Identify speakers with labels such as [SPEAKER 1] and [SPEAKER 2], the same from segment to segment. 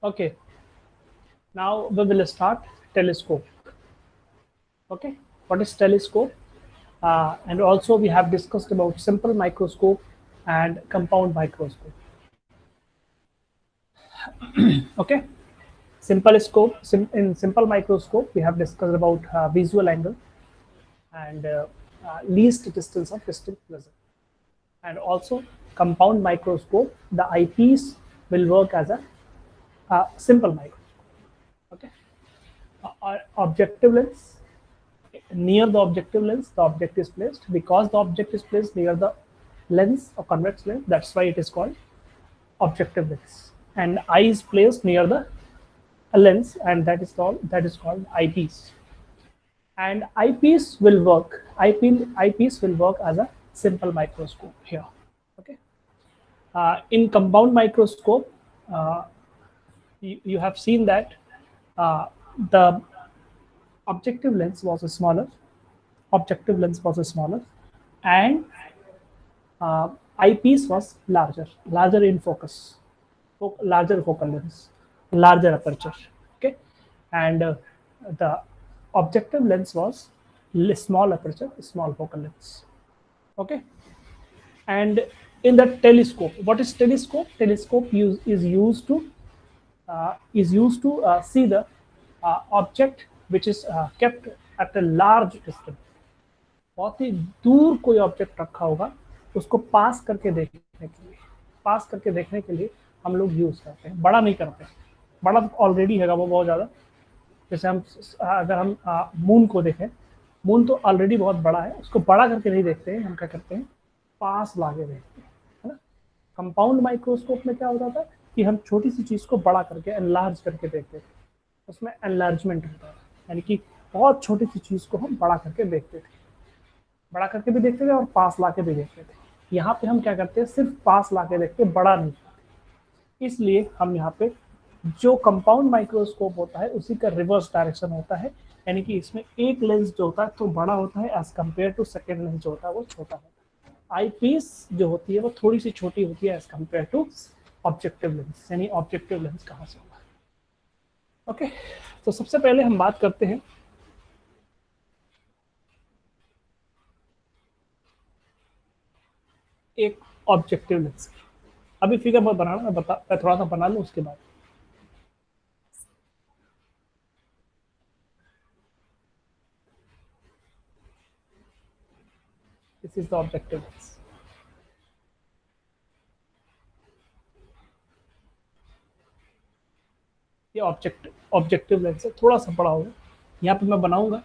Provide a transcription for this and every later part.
[SPEAKER 1] Okay, now we will start telescope. Okay, what is telescope? And also we have discussed about simple microscope and compound microscope. Okay, in simple microscope we have discussed about visual angle and least distance of distinct laser. And also compound microscope, the eyepiece will work as a simple microscope. Okay, objective lens, near the objective lens the object is placed. Because the object is placed near the lens or convex lens, that's why it is called objective lens. And eye is placed near the lens, and that is called eyepiece. And eyepiece will work as a simple microscope here. Okay, in compound microscope, uh, you have seen that uh, the objective lens was smaller objective lens was smaller, and eyepiece was larger in focus, larger focal length, larger aperture. Okay, and the objective lens was small aperture, small focal length. Okay, and in the telescope, what is telescope? Telescope is used to see the object which is kept at a large distance. बहुत ही दूर कोई object रखा होगा, उसको पास करके देखने के लिए हम लोग यूज करते हैं, बड़ा नहीं करते। बड़ा ऑलरेडी है वो बहुत ज़्यादा। जैसे अगर हम मून को देखें, मून तो ऑलरेडी बहुत बड़ा है, उसको बड़ा करके नहीं देखते हैं, हम क्या करते हैं, पास लाके देखते हैं, है ना। कंपाउंड माइक्रोस्कोप में क्या होता था कि हम छोटी सी चीज़ को बड़ा करके एनलार्ज करके देखते थे, उसमें एनलार्जमेंट होता है, यानी कि बहुत छोटी सी चीज़ को हम बड़ा करके देखते थे, बड़ा करके भी देखते थे और पास लाके भी देखते थे। यहाँ पे हम क्या करते हैं, सिर्फ पास लाके देखते हैं, बड़ा नहीं करते। इसलिए हम यहाँ पे जो कंपाउंड माइक्रोस्कोप होता है उसी का रिवर्स डायरेक्शन होता है, यानी कि इसमें एक लेंस जो होता है तो बड़ा होता है as compare to second lens जो होता है वो छोटा होता है। आई पीस जो होती है वो थोड़ी सी छोटी होती है as compare to objective lens, यानी ऑब्जेक्टिव लेंस कहाँ से होगा। ओके, तो सबसे पहले हम बात करते हैं एक ऑब्जेक्टिव लेंस। अभी फिगर मत बनाना, मैं थोड़ा सा बना लूँ उसके बाद। This is the objective lens. ये ऑब्जेक्टिव लेंस है, थोड़ा सा बड़ा होगा। यहाँ पे मैं बनाऊंगा,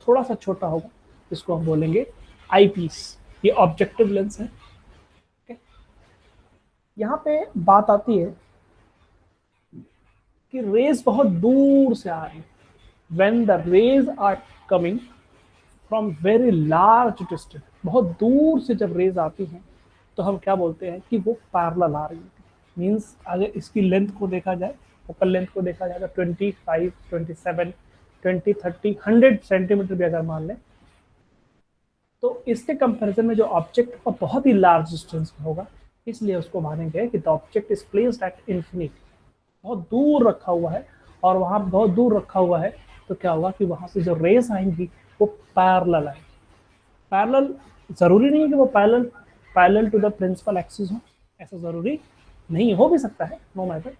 [SPEAKER 1] थोड़ा सा छोटा होगा, इसको हम बोलेंगे आई पीस। ये ऑब्जेक्टिव लेंस है। okay? यहाँ पे बात आती है कि रेज बहुत दूर से आ रही है। When the rays are coming from very large distance, बहुत दूर से जब रेज आती हैं तो हम क्या बोलते हैं कि वो पैरेलल आ रही है। मीन्स अगर इसकी लेंथ को देखा जाए, फोकल लेंथ को देखा जाए तो 25, 27, 20, 30, 100 सेंटीमीटर भी अगर मान लें, तो इसके कंपैरिजन में जो ऑब्जेक्ट का बहुत ही लार्ज डिस्टेंस में होगा, इसलिए उसको मानेंगे कि the object is placed at infinity, बहुत दूर रखा हुआ है। और वहां बहुत दूर रखा हुआ है तो क्या होगा कि वहां से जो रेस आएंगी वो पैरेलल आएंगी। पैरेलल जरूरी नहीं है कि वो parallel parallel to the principal axis हो, ऐसा जरूरी नहीं, हो भी सकता है, नो मैटर।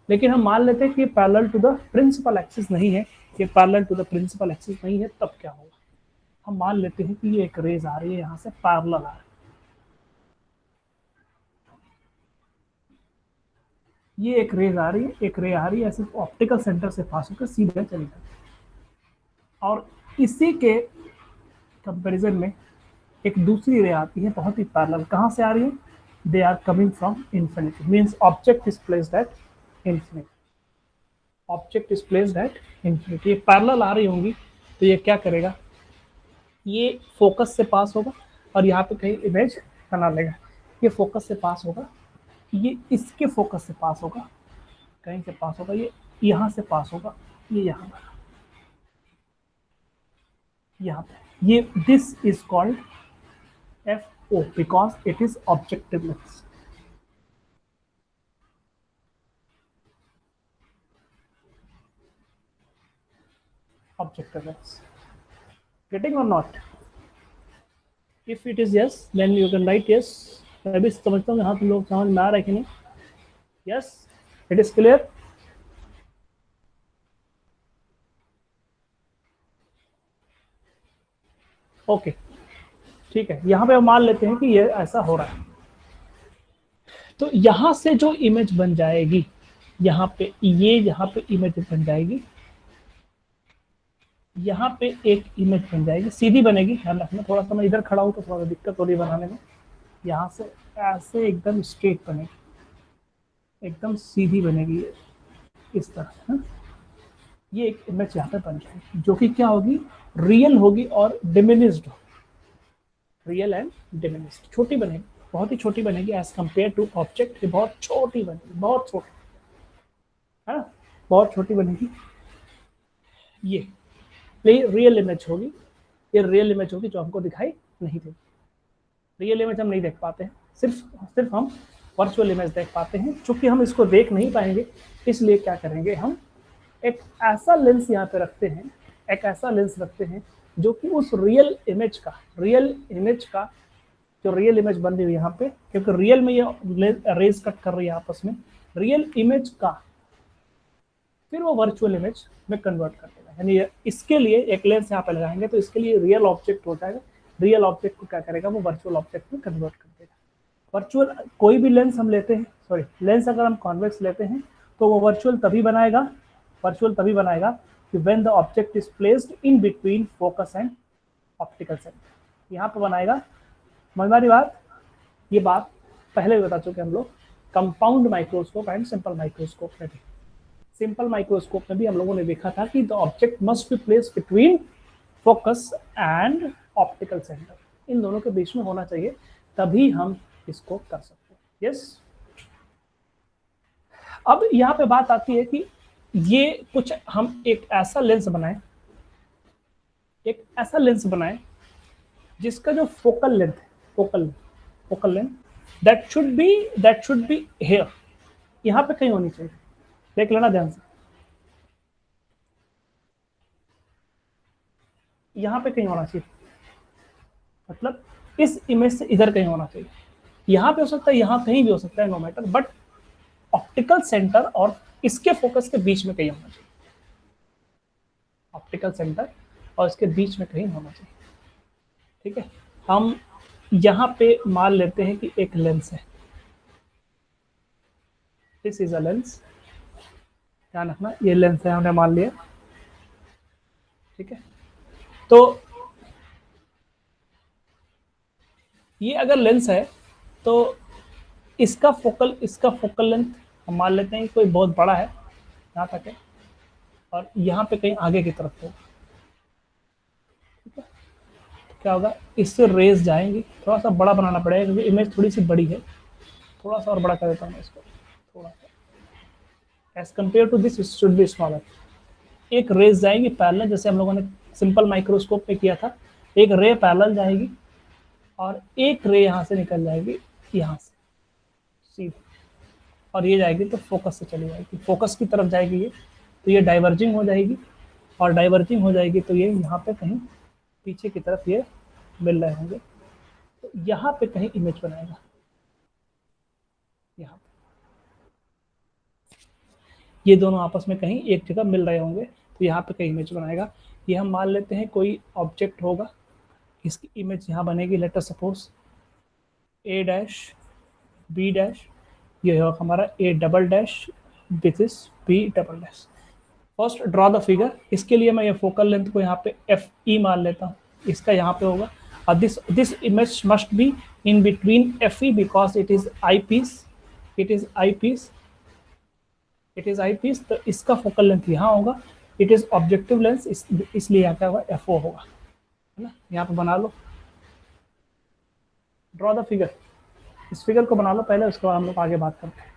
[SPEAKER 1] लेकिन हम मान लेते हैं कि parallel to the principal axis नहीं है, ये parallel to the principal axis नहीं है, तब क्या होगा, हम मान लेते हैं कि ये एक रेज आ रही है यहाँ से पैरेलल आ रही है, ये एक रेज आ रही है, एक रे आ रही है, ऐसे ऑप्टिकल सेंटर से पास होकर सीधे चली जाती है। और इसी के कंपैरिजन में एक दूसरी रे आती है बहुत ही पैरेलल, कहाँ से आ रही है, they are coming from infinity, means object is placed at infinity, object is placed at infinity. ये पैरेलल आ रही होंगी तो ये क्या करेगा, ये फोकस से पास होगा और यहाँ पे कहीं इमेज बना लेगा। ये फोकस से पास होगा, ये इसके फोकस से पास होगा, कहीं से पास होगा, ये यहाँ से पास होगा, ये यहाँ पे ये this is called F O because it is objective lens. Objective lens. Getting और not? If it is yes then you can write yes. मैं भी समझता हूँ, हाँ तुम लोग समझ में आ रहा है कि नहीं? Yes, it is clear. Okay, ठीक है। यहाँ पे हम मान लेते हैं कि ये ऐसा हो रहा है। तो यहाँ से जो इमेज बन जाएगी, यहाँ पे ये यहाँ पे इमेज बन जाएगी, यहाँ पे एक इमेज बन जाएगी, सीधी बनेगी। ध्यान रखना, थोड़ा सा मैं इधर खड़ा हूँ तो थोड़ा सा दिक्कत हो रही है बनाने में। यहाँ से ऐसे एकदम स्ट्रेट बनेगी, एकदम सीधी बनेगी इस तरह, है? ये एक इमेज यहाँ पे बन जाएगी जो कि क्या होगी, रियल होगी और डिमिनिस्ड होगी। रियल एंड डिमिनिस्ड, छोटी बनेगी, बहुत ही छोटी बनेगी एज कम्पेयर टू ऑब्जेक्ट। ये बहुत छोटी बनेगी, बहुत छोटी, है ना, बहुत छोटी बनेगी। ये रियल इमेज होगी, ये रियल इमेज होगी जो हमको दिखाई नहीं देगी। रियल इमेज हम नहीं देख पाते हैं, सिर्फ सिर्फ हम वर्चुअल इमेज देख पाते हैं। चूंकि हम इसको देख नहीं पाएंगे, इसलिए क्या करेंगे, हम एक ऐसा लेंस यहाँ पे रखते हैं, एक ऐसा लेंस रखते हैं जो कि उस रियल इमेज का, जो रियल इमेज बन रही है यहाँ पे, क्योंकि रियल में ये रेज कट कर रही है आपस में, रियल इमेज का फिर वो वर्चुअल इमेज में कन्वर्ट कर देगा। यानी इसके लिए एक लेंस यहाँ पे लगाएंगे तो इसके लिए रियल ऑब्जेक्ट हो जाएगा, रियल ऑब्जेक्ट को क्या करेगा, वो वर्चुअल ऑब्जेक्ट में कन्वर्ट कर देगा। वर्चुअल कोई भी लेंस हम लेते हैं, सॉरी लेंस अगर हम कॉन्वेक्स लेते हैं तो वो वर्चुअल तभी बनाएगा कि when the object is placed in between focus and optical centre. यहाँ पे बनाएगा। मजेदारी बात, ये बात पहले भी बता चुके हम लोग, compound microscope and simple microscope में भी। सिंपल माइक्रोस्कोप में भी हम लोगों ने देखा था कि the object must be placed between focus and optical centre, इन दोनों के बीच में होना चाहिए, तभी हम इसको कर सकते हैं। यस। अब यहाँ पे बात आती है कि ये कुछ हम एक ऐसा लेंस बनाए जिसका जो फोकल लेंथ है, focal length that should be here, यहाँ पे कहीं होनी चाहिए। देख लेना ध्यान से, यहाँ पे कहीं होना चाहिए, मतलब इस इमेज से इधर कहीं होना चाहिए। यहाँ पे हो सकता है, यहाँ कहीं भी हो सकता है, no matter, but optical centre और इसके फोकस के बीच में कहीं होना चाहिए। ऑप्टिकल सेंटर और इसके बीच में कहीं होना चाहिए। ठीक है, हम यहाँ पे मान लेते हैं कि एक लेंस है, दिस इज अ लेंस। ध्यान रखना, ये लेंस है, हमने मान लिया। ठीक है, तो ये अगर लेंस है तो इसका फोकल लेंथ हम मान लेते हैं कि कोई बहुत बड़ा है, यहाँ तक है, और यहाँ पे कहीं आगे की तरफ होगा। ठीक है, क्या होगा, इससे रेज जाएंगी। थोड़ा सा बड़ा बनाना पड़ेगा क्योंकि इमेज थोड़ी सी बड़ी है, थोड़ा सा और बड़ा कर देता हूँ मैं इसको, थोड़ा सा as compare to this should be smaller. एक रेज जाएगी पैरेलल, जैसे हम लोगों ने सिंपल माइक्रोस्कोप में किया था, एक रे पैरेलल जाएगी और एक रे यहाँ से निकल जाएगी, यहाँ से सीधी, और ये जाएगी तो फोकस से चली जाएगी, फोकस की तरफ जाएगी ये, तो ये डाइवर्जिंग हो जाएगी, और डाइवर्जिंग हो जाएगी तो ये यहाँ पे कहीं पीछे की तरफ ये मिल रहे होंगे, तो यहाँ पे कहीं इमेज बनाएगा, यहाँ पे ये दोनों आपस में कहीं एक जगह मिल रहे होंगे, तो यहाँ पे कहीं इमेज बनाएगा। ये हम मान लेते हैं कोई ऑब्जेक्ट होगा, इसकी इमेज यहाँ बनेगी, let us suppose A dash B dash, ये होगा हमारा A double dash, this is B double dash. First draw the figure, इसके लिए मैं ये फोकल लेंथ को यहाँ पे एफ ई मान लेता हूँ, इसका यहाँ पे होगा, और this image must be in between F E because it is eyepiece, it is eyepiece, it is eyepiece, तो इसका फोकल लेंथ यहाँ होगा, इट इज ऑब्जेक्टिव लेंस, इसलिए यहाँ क्या होगा, एफ ओ होगा, है ना। यहाँ पे बना लो, ड्रॉ द फिगर, इस फिगर को बना लो पहले, उसके बाद हम लोग आगे बात करते हैं।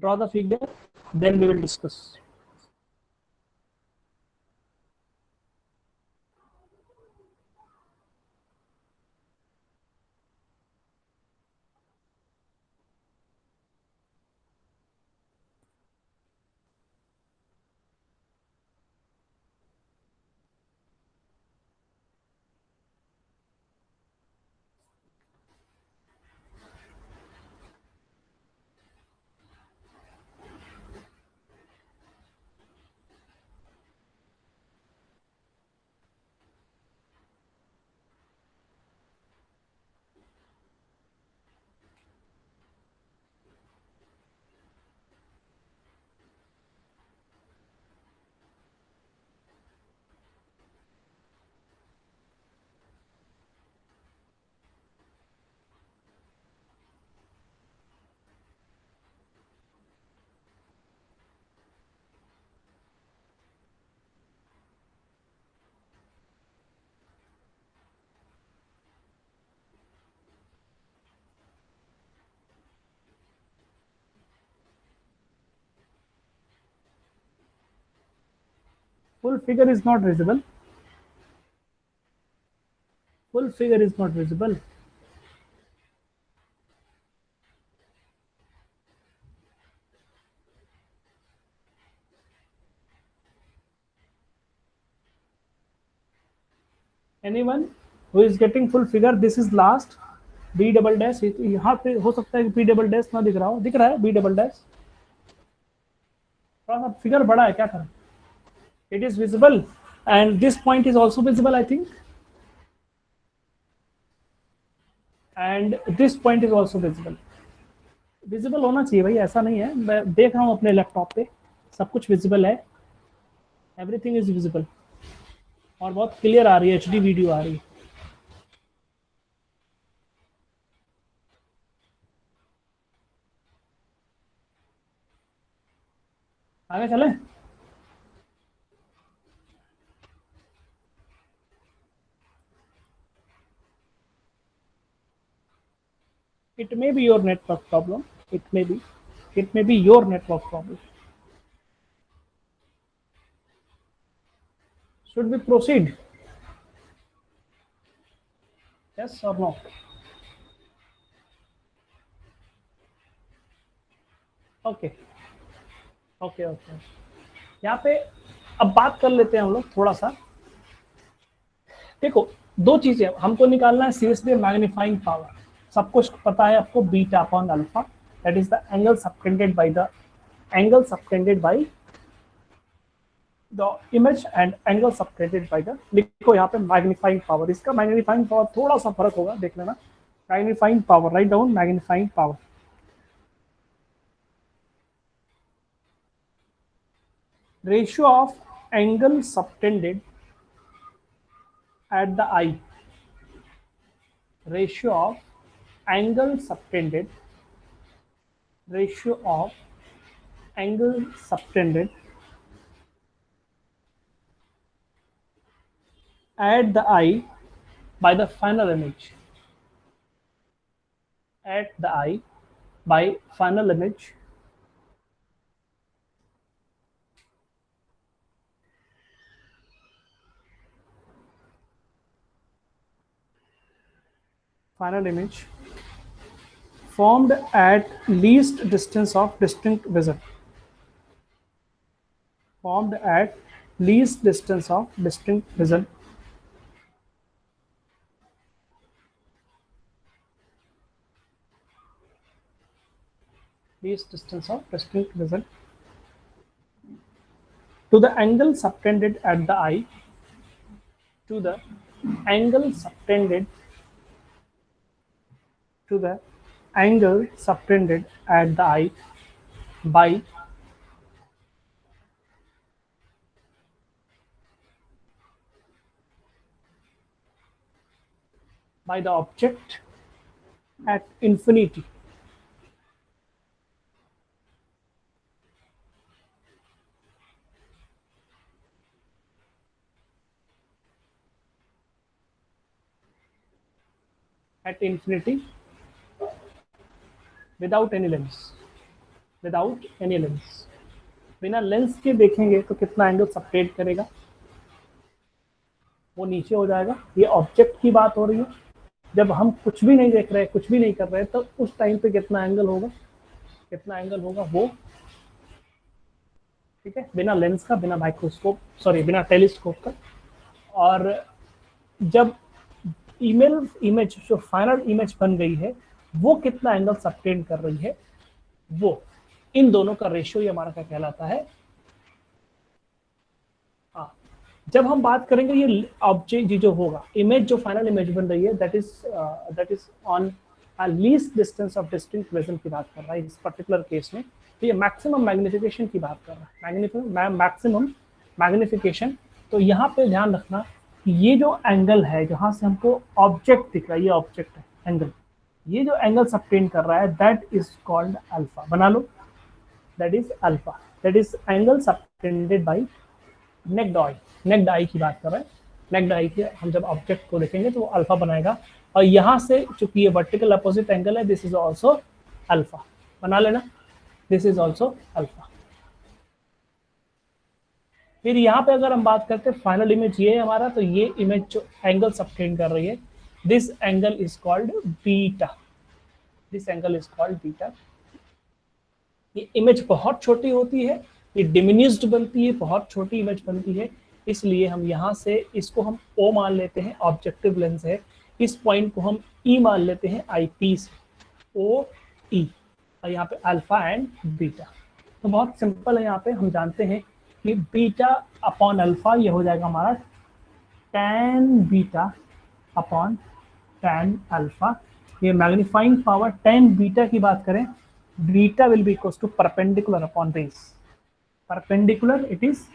[SPEAKER 1] Draw the figure, then we will discuss. Full figure is not visible. Full figure is not visible. Anyone who is getting full figure, this is last. B double dash यहाँ पे हो सकता है कि बी डबल डैश ना दिख रहा हो, दिख रहा है बी डबल डैश, थोड़ा सा फिगर बड़ा है, क्या करें. It is visible and this point is also visible, I think, and this point is also visible. Visible होना चाहिए भाई, ऐसा नहीं है, मैं देख रहा हूँ अपने लैपटॉप पे सब कुछ विजिबल है, एवरीथिंग इज विजिबल और बहुत क्लियर आ रही है, एचडी वीडियो आ रही है. आगे चले. It may be your network problem. It may be your network problem. Should we proceed? Yes or no? Okay okay okay. यहाँ पे अब बात कर लेते हैं हम लोग थोड़ा सा. देखो, दो चीजें हमको निकालना है सीरियसली. मैग्नीफाइंग पावर सब कुछ पता है आपको, beta upon alpha, that is the angle subtended by the angle subtended by the image and angle subtended by the. लिखो यहाँ पे मैग्नीफाइंग पावर, इसका मैग्नीफाइंग पावर थोड़ा सा फर्क होगा, देख लेना. Magnifying power, write down magnifying power. Ratio of angle subtended at the eye. Ratio of angle subtended. Ratio of angle subtended at the eye by the final image. At the eye by final image formed at least distance of distinct vision. Formed at least distance of distinct vision. Least distance of distinct vision to the angle subtended at the eye. To the angle subtended to the angle subtended at the eye by the object at infinity. At infinity without any lens. Without any lens, बिना lens के देखेंगे तो कितना angle subtend करेगा, वो नीचे हो जाएगा। ये ऑब्जेक्ट की बात हो रही है, जब हम कुछ भी नहीं देख रहे, कुछ भी नहीं कर रहे, तो उस टाइम पे कितना एंगल होगा, कितना एंगल होगा वो, ठीक है, बिना लेंस का, बिना माइक्रोस्कोप, सॉरी बिना टेलीस्कोप का। और जब ईमेल इमेज जो फाइनल इमेज बन गई है वो कितना एंगल सबटेंड कर रही है, वो इन दोनों का रेशियो हमारा क्या कहलाता है। हाँ, जब हम बात करेंगे ये ऑब्जेक्ट जो होगा, इमेज जो फाइनल इमेज बन रही है, that is on least distance of distinct present की बात कर रहा है इस पर्टिकुलर केस में। तो ये मैक्सिमम मैग्निफिकेशन की बात कर रहा है, मैक्सिमम मैग्निफिकेशन। तो यहाँ पे ध्यान रखना कि ये जो एंगल है जहाँ से हमको ऑब्जेक्ट दिख रहा है, ये ऑब्जेक्ट है एंगल, ये जो एंगल सबटेंड कर रहा है दैट इज कॉल्ड अल्फा, बना लो, that is alpha, that is angle subtended by naked eye. Naked eye की बात कर रहे हैं, नेक्ड आई के हम जब ऑब्जेक्ट को देखेंगे तो वो अल्फा बनाएगा। और यहाँ से चूंकि ये वर्टिकल अपोजिट एंगल है, दिस इज ऑल्सो अल्फा, बना लेना, दिस इज ऑल्सो अल्फा। फिर यहाँ पे अगर हम बात करते हैं फाइनल इमेज ये है हमारा, तो ये इमेज जो एंगल सबटेंड कर रही है, this angle is called beta, this angle is called beta. ये इमेज बहुत छोटी होती है, ये डिमिनिश्ड बनती है, बहुत छोटी इमेज बनती है, इसलिए हम यहाँ से इसको हम ओ मान लेते हैं, ऑब्जेक्टिव लेंस है, इस पॉइंट को हम ई मान लेते हैं आई पीस, ओ ई, और यहाँ पे अल्फा एंड बीटा। तो बहुत सिंपल है, यहाँ पे हम जानते हैं कि बीटा अपॉन अल्फा ये हो जाएगा हमारा tan beta upon tan alpha. ये मैग्नीफाइंग पावर tan बीटा की बात करें, beta will be equals to perpendicular upon base, perpendicular it is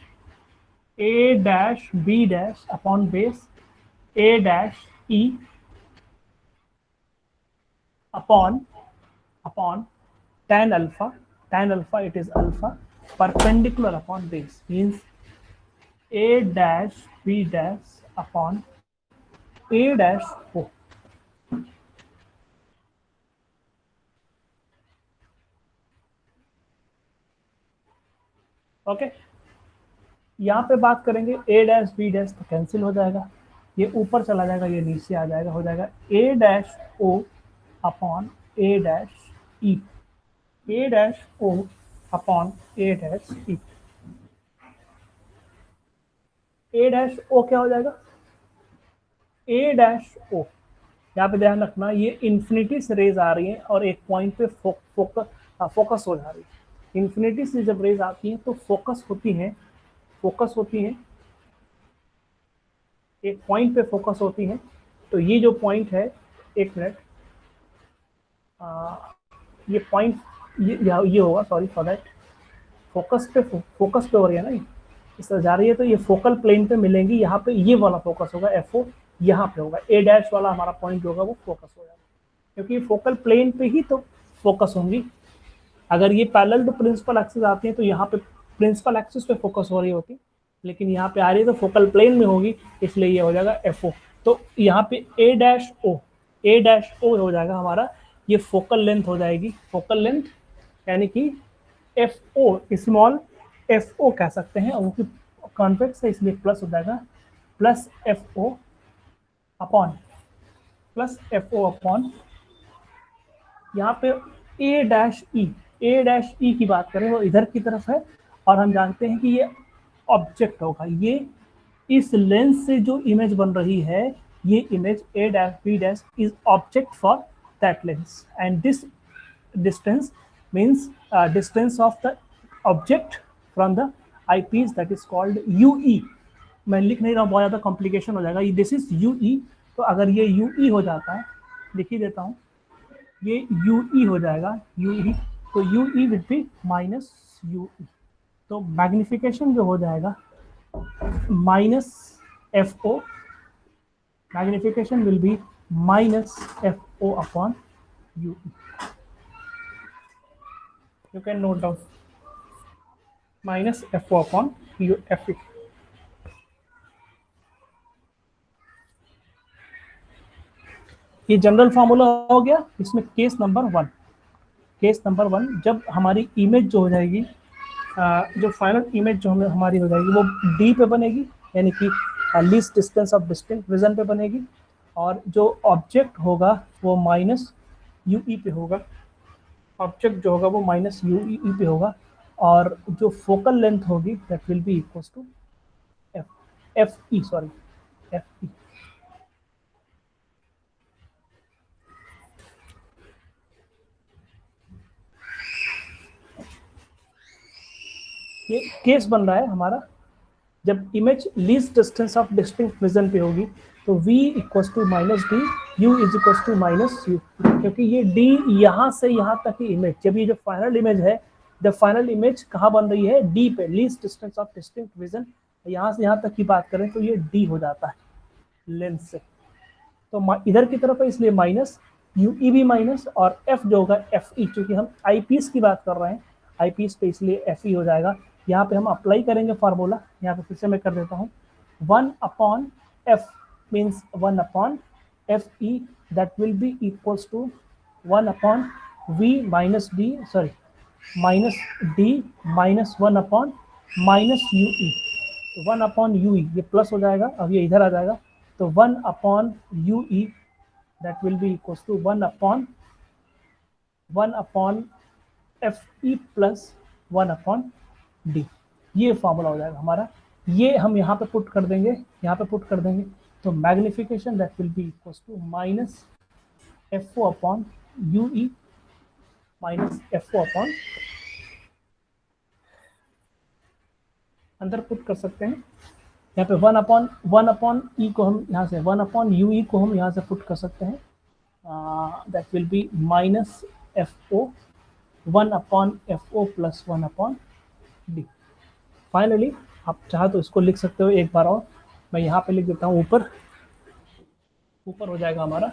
[SPEAKER 1] a dash b dash upon base a dash e upon tan alpha, tan alpha it is alpha, perpendicular upon base means a dash b dash upon a dash o। Okay, यहाँ पे बात करेंगे a dash b dash तो cancel हो जाएगा, ये ऊपर चला जाएगा, ये नीचे आ जाएगा, हो जाएगा a dash o upon a dash e, a dash o upon a dash e। a dash o क्या हो जाएगा, a डैश o, यहाँ पे ध्यान रखना ये इन्फिनिटी से रेज आ रही है और एक पॉइंट पे फोकस हो जा रही है। इन्फिनिटी से जब रेज आती है तो फोकस होती है, एक पॉइंट पे फोकस होती है। तो ये जो पॉइंट है, एक मिनट, ये पॉइंट ये होगा, सॉरी फॉर दैट, फोकस पे हो रही है ना, इस तरह जा रही है, तो ये फोकल प्लेन पे मिलेंगी, यहाँ पे ये वाला फोकस होगा FO, यहाँ पे होगा A डैश वाला हमारा पॉइंट होगा वो फोकस हो जाएगा, क्योंकि फोकल प्लेन पे ही तो फोकस होंगी। अगर ये पैरेलल टू प्रिंसिपल एक्सिस आती है तो यहाँ पे प्रिंसिपल एक्सिस पे फोकस हो रही होती, लेकिन यहाँ पे आ रही है तो फोकल प्लेन में होगी, इसलिए ये हो जाएगा FO। तो यहाँ पे A डैश O हो जाएगा हमारा, ये फोकल लेंथ हो जाएगी, फोकल लेंथ यानी कि FO, स्मॉल FO कह सकते हैं, उनकी कॉन्वेक्स है इसलिए प्लस हो जाएगा, प्लस FO अपॉन यहाँ पे A डैश ई की बात करें वो इधर की तरफ है, और हम जानते हैं कि ये ऑब्जेक्ट होगा, ये इस लेंस से जो इमेज बन रही है, ये image A dash B dash is object for that lens, and this distance means distance of the object from the eyepiece, that is called UE। मैं लिख नहीं रहा हूँ, बहुत ज़्यादा कॉम्प्लिकेशन हो जाएगा, दिस इज UE। तो अगर ये UE हो जाता है, लिख ही देता हूँ, ये UE हो जाएगा, UE, तो UE will be minus UE, तो मैग्निफिकेशन जो हो जाएगा minus FO, magnification will be minus FO upon UE। You can note down minus FO upon FE। ये जनरल फार्मूला हो गया, इसमें केस नंबर 1। केस नंबर 1, जब हमारी इमेज जो हो जाएगी, जो फाइनल इमेज जो हमारी हो जाएगी वो डी पे बनेगी, यानी कि least distance of distinct vision पे बनेगी, और जो ऑब्जेक्ट होगा वो माइनस यूई पे होगा। ऑब्जेक्ट जो होगा वो माइनस यूई पे होगा, और जो फोकल लेंथ होगी that will be equals to F F E sorry F E. ये केस बन रहा है हमारा, जब image least distance of distinct vision पे होगी तो v equals to minus D, u is equals to minus U, क्योंकि ये d यहाँ से यहाँ तक की इमेज, जब ये जो फाइनल इमेज है, जब फाइनल इमेज कहाँ बन रही है, d पे, least distance of distinct vision, यहाँ से यहाँ तक की बात करें तो ये d हो जाता है लेंथ से। तो इधर की तरफ है इसलिए माइनस, यू ई भी माइनस, और एफ जो होगा एफ ई, चूंकि हम आई पीस की बात कर रहे हैं आई पीस पे, इसलिए एफ ई हो जाएगा। यहाँ पे हम अप्लाई करेंगे फार्मूला, यहाँ पे फिर से मैं कर देता हूँ, 1 upon F means 1 upon F E, that will be equals to 1 upon V minus D, sorry minus D minus 1 upon minus U E. तो 1 अपॉन यू ई, ये प्लस हो जाएगा, अब ये इधर आ जाएगा, तो 1 upon U E that will be equals to 1 upon F E plus 1 upon D. ये फॉर्मूला हो जाएगा हमारा, ये हम यहाँ पे पुट कर देंगे, यहाँ पे पुट कर देंगे, तो magnification that will be equals to minus F O upon U E minus F O upon, अंदर पुट कर सकते हैं यहाँ पे 1 अपॉन ई को हम यहाँ से 1 अपॉन यू ई को हम यहाँ से पुट कर सकते हैं, that will be minus F O 1 upon F O plus 1 upon D. Finally आप चाहे तो इसको लिख सकते हो एक बार और, मैं यहाँ पे लिख देता हूँ, ऊपर ऊपर हो जाएगा हमारा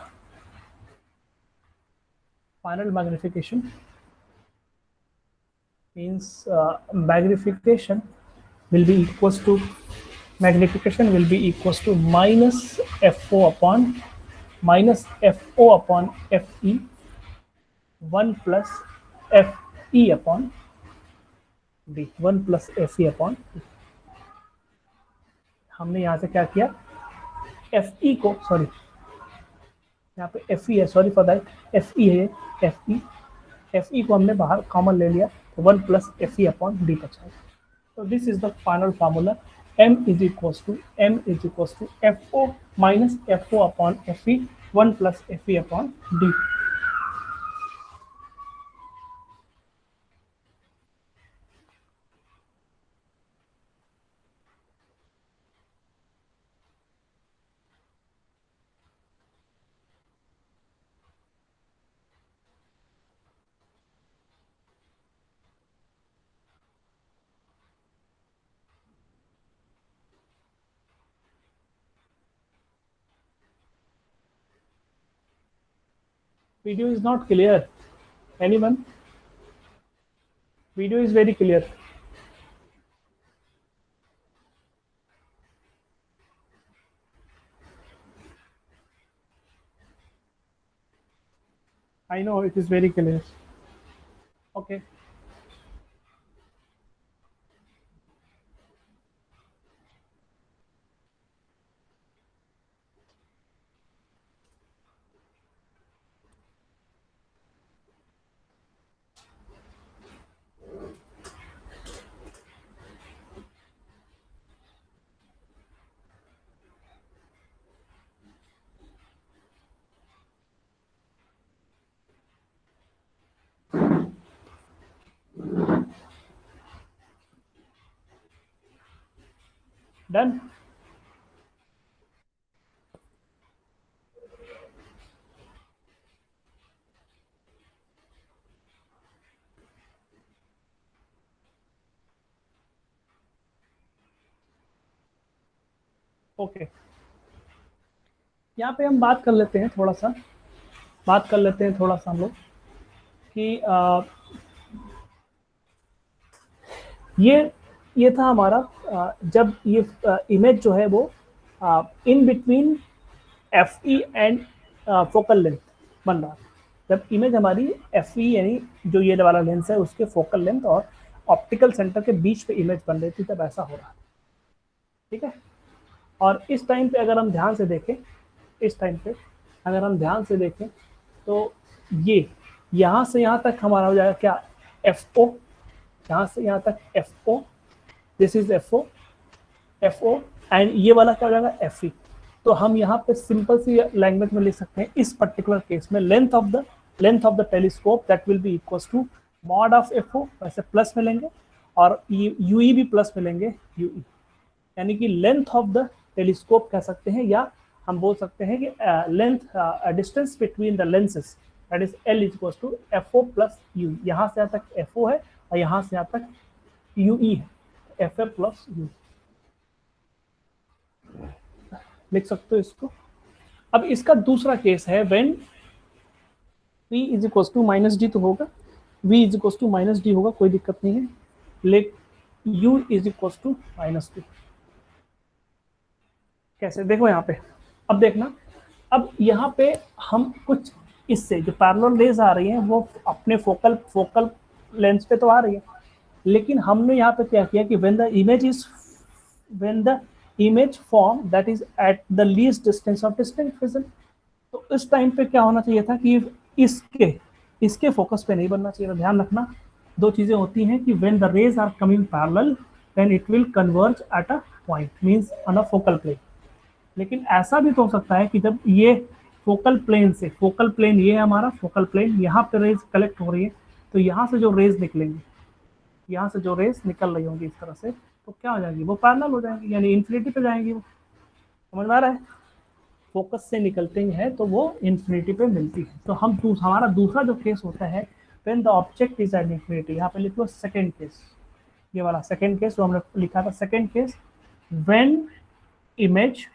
[SPEAKER 1] final magnification means magnification will be equals to magnification will be equals to minus fo upon minus fo upon fe 1 plus fe upon d, 1 plus fe upon d। हमने यहाँ से क्या किया, fe को, सॉरी यहाँ पे fe है, sorry for that, fe है, fe को हमने बाहर कॉमन ले लिया, तो 1 plus fe upon d बचा। So this is the final formula, m is equals to fo minus fo upon fe 1 plus fe upon d। Video is not clear. Anyone? Video is very clear. I know it is very clear. Okay. Done. Okay, यहाँ पे हम बात कर लेते हैं थोड़ा सा, हम लोग कि ये था हमारा, जब ये इमेज जो है वो इन between F E and focal length बन रहा है, जब इमेज हमारी एफ ई यानी जो ये वाला लेंस है उसके फोकल लेंथ और ऑप्टिकल सेंटर के बीच पे इमेज बन रही थी, तब ऐसा हो रहा था। ठीक है, और इस टाइम पे अगर हम ध्यान से देखें, इस टाइम पे अगर हम ध्यान से देखें तो ये यहाँ से यहाँ तक हमारा हो जाएगा क्या, एफ ओ, यहाँ से यहाँ तक F O, this is F O, F O, and ये वाला क्या हो जाएगा, एफ ई। तो हम यहाँ पे सिंपल सी लैंग्वेज में लिख सकते हैं इस पर्टिकुलर केस में length of the telescope that will be equal to mod of F O, वैसे प्लस में लेंगे, और यू ई भी प्लस में लेंगे, यू ई, यानी कि लेंथ ऑफ द टेलीस्कोप कह सकते हैं, या हम बोल सकते हैं कि length distance between the lenses that is L is equal to F O plus U. यहाँ से यहाँ तक एफ ओ है और यहाँ से यहाँ तक यू ई है, एफ ए प्लस यू, लिख सकते हो इसको। अब इसका दूसरा केस है when v is equal to minus D, तो होगा v is equal to minus D होगा, कोई दिक्कत नहीं है, let u is equal to minus D. कैसे, देखो यहाँ पे, अब देखना, अब यहाँ पे हम कुछ इससे जो पैरेलल रेज आ रही हैं वो अपने फोकल लेंस पे तो आ रही है, लेकिन हमने यहाँ पे क्या किया कि when the image form that is at the least distance of distinct vision, तो इस टाइम पे क्या होना चाहिए था कि इसके फोकस पे नहीं बनना चाहिए था। ध्यान रखना, दो चीजें होती हैं कि when the rays are coming parallel then it will converge at a point, means on a focal plane। लेकिन ऐसा भी तो हो सकता है कि जब ये फोकल प्लेन से, फोकल प्लेन ये है हमारा फोकल प्लेन, यहाँ पे रेज कलेक्ट हो रही है, तो यहाँ से जो रेज निकलेंगे, यहाँ से जो रेज निकल रही होंगी इस तरह से, तो क्या हो जाएगी, वो पैरेलल हो जाएंगी, यानी इन्फिनिटी पे जाएंगी वो। समझ में आ रहा है, फोकस से निकलते हैं तो वो इन्फिनिटी पे मिलती है। तो हम हमारा दूसरा जो केस होता है when the object is at infinity, यहाँ पे लिख लो सेकेंड केस, ये वाला सेकेंड केस जो हमने लिखा था, second case when image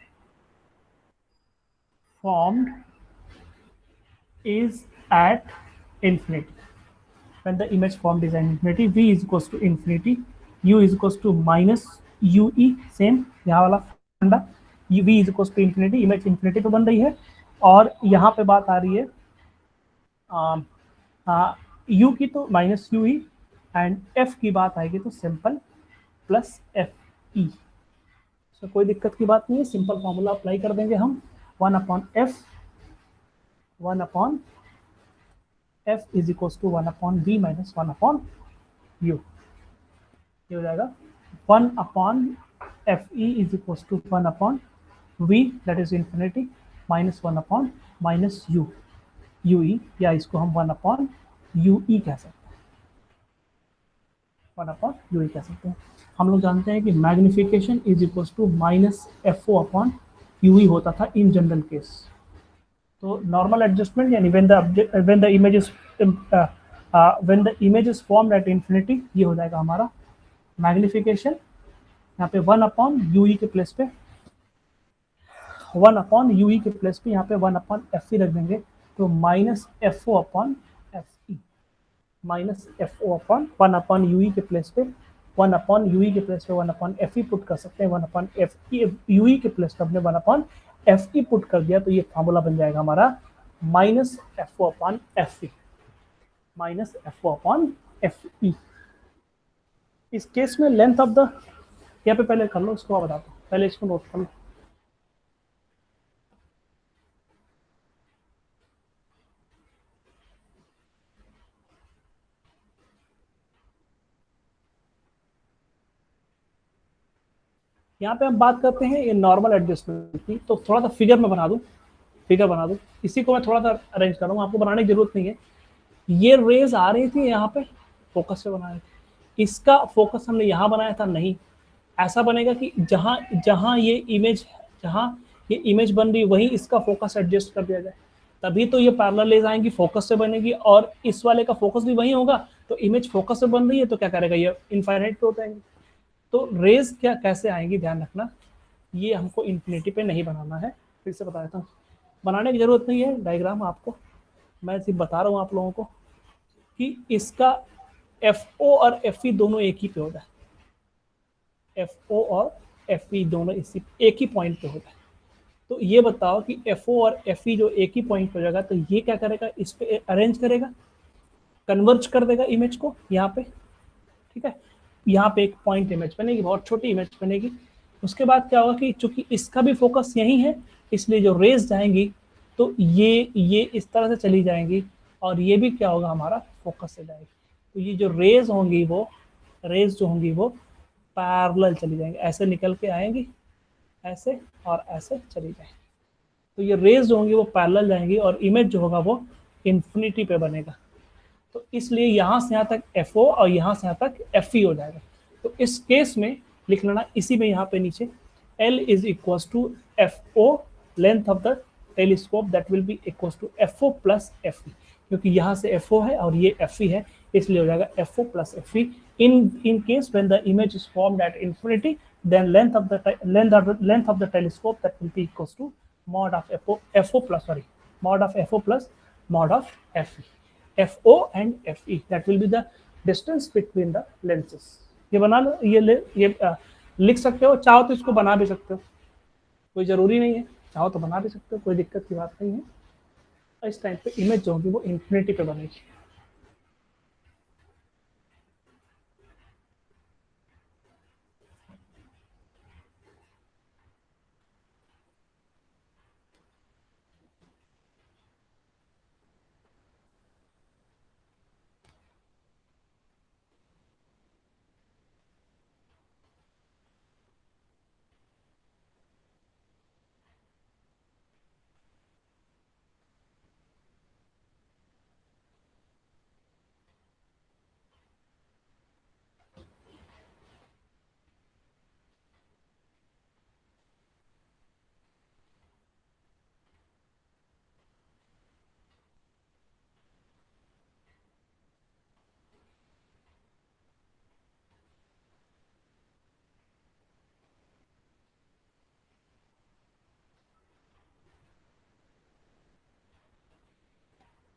[SPEAKER 1] formed is at infinity, when the image formed is at infinity, v is equals to infinity, u is equals to minus ue, same यहाँ वाला फंडा, v is equals to infinity, image infinity पे बन रही है, और यहाँ पे बात आ रही है u की तो माइनस ue, एंड f की बात आएगी तो सिंपल प्लस एफ ई। तो कोई दिक्कत की बात नहीं है, सिंपल फॉर्मूला अप्लाई कर देंगे हम, 1 upon f is equal to 1 upon v minus 1 upon u, ये हो जाएगा 1 upon F E is equal to 1 upon v that is infinity minus 1 upon minus u, ue, या इसको हम 1 अपॉन ue कह सकते हैं, 1 अपॉन ue कह सकते हैं। हम लोग जानते हैं कि magnification is equal to minus F O upon ue होता था इन जनरल केस। तो नॉर्मल एडजस्टमेंट यानी when the image is formed at infinity, ये हो जाएगा हमारा मैग्निफिकेशन, यहाँ पे 1 अपॉन ue के प्लेस पे 1 अपॉन ue के प्लेस पे यहाँ पे 1 अपॉन एफ ई रख देंगे, तो minus F O upon F E, minus F O upon 1 upon ue के प्लेस पे 1 अपॉन ue के प्लेस पे 1 अपॉन एफ ई पुट कर सकते हैं, 1 अपॉन एफ ई ue के प्लेस पे हमने 1 अपॉन एफ ई पुट कर दिया, तो ये फॉर्मूला बन जाएगा हमारा minus F O upon F E, minus F O upon F E. इस केस में लेंथ ऑफ द, यहाँ पे पहले कर लो, इसको बताता हूँ, पहले इसको नोट कर लो। यहाँ पे हम बात करते हैं ये नॉर्मल एडजस्टमेंट की, तो थोड़ा सा फिगर में बना दूं, फिगर बना दूं, इसी को मैं थोड़ा सा अरेंज कर रहा हूँ, आपको बनाने की जरूरत नहीं है। ये रेज आ रही थी यहाँ पे, फोकस से बनाए थे, इसका फोकस हमने यहाँ बनाया था, नहीं, ऐसा बनेगा कि जहाँ जहाँ ये इमेज बन रही वहीं इसका फोकस एडजस्ट कर दिया जाए, तभी तो ये पैरेलल रेज आएंगी, फोकस से बनेगी, और इस वाले का फोकस भी वहीं होगा, तो इमेज फोकस से बन रही है तो क्या करेगा, ये इनफाइनाइट पे हो जाएंगे। तो रेज क्या कैसे आएंगी, ध्यान रखना, ये हमको इन्फिनिटी पे नहीं बनाना है, फिर से बता देता हूँ, बनाने की जरूरत नहीं है डायग्राम आपको, मैं सिर्फ बता रहा हूँ आप लोगों को कि इसका एफ ओ और एफ ई दोनों एक ही पे होता है, एफ ओ और एफ ई दोनों इसी एक ही पॉइंट पे होता है। तो ये बताओ कि FO और FE जो एक ही पॉइंट हो जाएगा, तो ये क्या करेगा, इस पे अरेंज करेगा, कन्वर्ज कर देगा इमेज को यहाँ पे, ठीक है। यहाँ पे एक पॉइंट इमेज बनेगी, बहुत छोटी इमेज बनेगी। उसके बाद क्या होगा कि चूंकि इसका भी फोकस यही है, इसलिए जो रेज जाएंगी तो ये इस तरह से चली जाएंगी, और ये भी क्या होगा, हमारा फोकस से जाएगी। तो ये जो रेज होंगी वो रेज जो होंगी वो पैरेलल चली जाएंगी, ऐसे निकल के आएंगी, ऐसे और ऐसे चली जाएंगी। तो ये रेज जो होंगी वो पैरेलल जाएंगी, और इमेज जो होगा वो इन्फिनिटी पे बनेगा। तो इसलिए यहाँ से यहाँ तक FO और यहाँ से यहाँ तक FE हो जाएगा। तो इस केस में लिख लेना, इसी में यहाँ पे नीचे L is equal to FO length of the telescope that will be equal to FO plus FE, क्योंकि यहाँ से FO है और ये FE है, इसलिए हो जाएगा FO plus FE। in case when the image is formed at infinity, then length of the telescope that will be equals to mod of FO plus mod of FE. FO and FE that will be the distance between the lenses. ये बना लो, ये लिख सकते हो, चाहो तो इसको बना भी सकते हो, कोई जरूरी नहीं है, चाहो तो बना भी सकते हो, कोई दिक्कत की बात नहीं है। इस टाइम पे इमेज जो होगी वो इन्फिनिटी पे बनेगी।